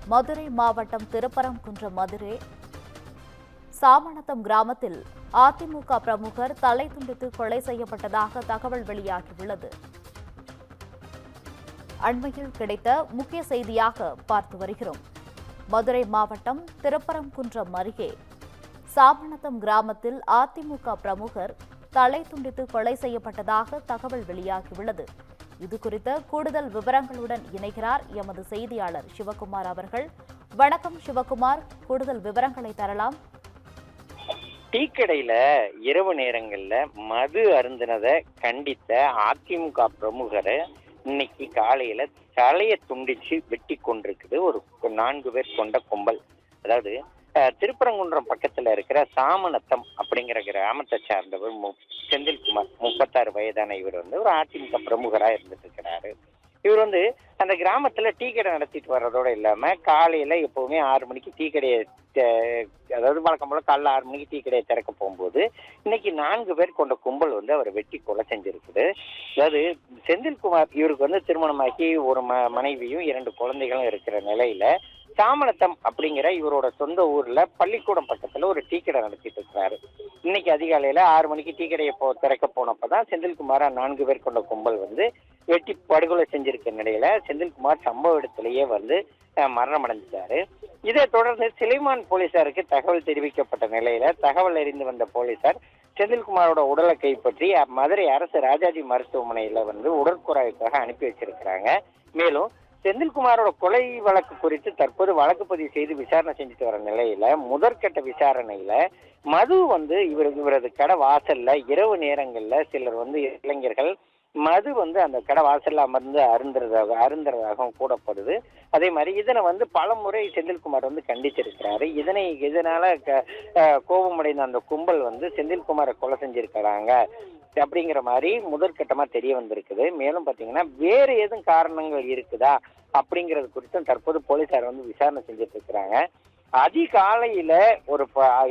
மதுரை மாவட்டம் திருப்பரங்குன்றம் மதுரை சாமநத்தம் கிராமத்தில் அதிமுக பிரமுகர் தலை துண்டித்து கொலை செய்யப்பட்டதாக தகவல் வெளியாகியுள்ளது. அண்மையில் கிடைத்த முக்கிய செய்தியாக பார்த்து வருகிறோம். மதுரை மாவட்டம் திருப்பரங்குன்றம் அருகே சாமநத்தம் கிராமத்தில் அதிமுக பிரமுகர் தலை துண்டித்து கொலை செய்யப்பட்டதாக தகவல் வெளியாகியுள்ளது. இதுகுறித்த கூடுதல் விவரங்களுடன் இணைகிறார் எமது செய்தியாளர் சிவகுமார் அவர்கள். வணக்கம் சிவகுமார், கூடுதல் விவரங்களை தரலாம். டீ கடையில இரவு நேரங்கள்ல மது அருந்தினதை கண்டித்த அதிமுக பிரமுகரை இன்னைக்கு காலையில தலையை துண்டிச்சு வெட்டி கொண்டிருக்குது ஒரு 4 பேர் கொண்ட கும்பல். அதாவது திருப்பரங்குன்றம் பக்கத்துல இருக்கிற சாமநத்தம் அப்படிங்கிற கிராமத்தை சார்ந்தவர் செந்தில்குமார், 36 வயதான இவர் ஒரு அதிமுக பிரமுகரா இருந்துட்டு இருக்கிறாரு. இவர் அந்த கிராமத்துல டீ கடை நடத்திட்டு வர்றதோட இல்லாம காலையில எப்பவுமே 6 மணிக்கு டீ கடையை, அதாவது வழக்கம் போல காலைல 6 மணிக்கு டீ கடையை திறக்க போகும்போது இன்னைக்கு 4 பேர் கொண்ட கும்பல் அவரை வெட்டி கொலை செஞ்சிருக்குது. அதாவது செந்தில்குமார் இவருக்கு திருமணமாகி ஒரு மனைவியும் 2 குழந்தைகளும் இருக்கிற நிலையில சாமநத்தம் அப்படிங்கிற இவரோட சொந்த ஊர்ல பள்ளிக்கூடம் பக்கத்துல ஒரு டீ கடை நடத்திட்டு இருக்கிறாரு. இன்னைக்கு அதிகாலையில 6 மணிக்கு டீ கடையை திறக்க போனப்பதான் செந்தில்குமாரா 4 பேர் கொண்ட கும்பல் வெட்டி படுகொலை செஞ்சிருக்க நிலையில செந்தில்குமார் சம்பவ இடத்திலேயே மரணம் அடைஞ்சிட்டாரு. இதை தொடர்ந்து சிலைமான் போலீசாருக்கு தகவல் தெரிவிக்கப்பட்ட நிலையில தகவல் அறிந்து வந்த போலீசார் செந்தில்குமாரோட உடலை கைப்பற்றி மதுரை அரசு ராஜாஜி மருத்துவமனையில உடற்குறாய்வுக்காக அனுப்பி வச்சிருக்கிறாங்க. மேலும் செந்தில்குமாரோட கொலை வழக்கு குறித்து தற்போது வழக்கு பதிவு செய்து விசாரணை செஞ்சுட்டு வர நிலையில முதற்கட்ட விசாரணையில மது இவரது கடை வாசல்ல இரவு நேரங்கள்ல சிலர் இளைஞர்கள் மது அந்த கடை வாசல்ல அமர்ந்து அருந்துறதாகவும் கூடப்படுது. அதே மாதிரி இதனை பல முறை செந்தில்குமார் கண்டிச்சிருக்கிறாரு. இதனால கோபமடைந்த அந்த கும்பல் செந்தில்குமாரை கொலை செஞ்சிருக்கிறாங்க அப்படிங்கிற மாதிரி முதற்கட்டமா தெரிய வந்திருக்குது. மேலும் பாத்தீங்கன்னா வேறு ஏதும் காரணங்கள் இருக்குதா அப்படிங்கிறது குறித்தும் தற்போது போலீசார் விசாரணை செஞ்சுட்டு இருக்கிறாங்க. அதிகாலையில ஒரு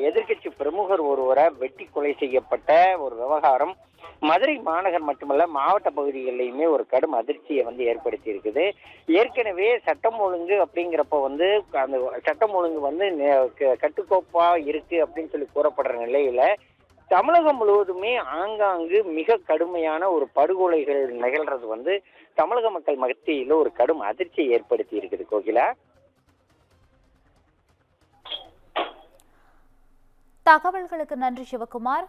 எதிர்கட்சி பிரமுகர் ஒருவரை வெட்டி கொலை செய்யப்பட்ட ஒரு விவகாரம் மதுரை மாநகர் மட்டுமல்ல மாவட்ட பகுதிகளிலுமே ஒரு கடும் அதிர்ச்சியை ஏற்படுத்தி இருக்குது. ஏற்கனவே சட்டம் ஒழுங்கு அப்படிங்கிறப்ப அந்த சட்டம் ஒழுங்கு கட்டுக்கோப்பா இருக்கு அப்படின்னு சொல்லி கூறப்படுற நிலையில தமிழகம் முழுவதுமே ஆங்காங்கு மிக கடுமையான ஒரு படுகொலைகள் நிகழ்றது தமிழக மக்கள் மத்தியில ஒரு கடும் அதிர்ச்சியை ஏற்படுத்தி இருக்குது. கோகிலா, தகவல்களுக்கு நன்றி சிவகுமார்.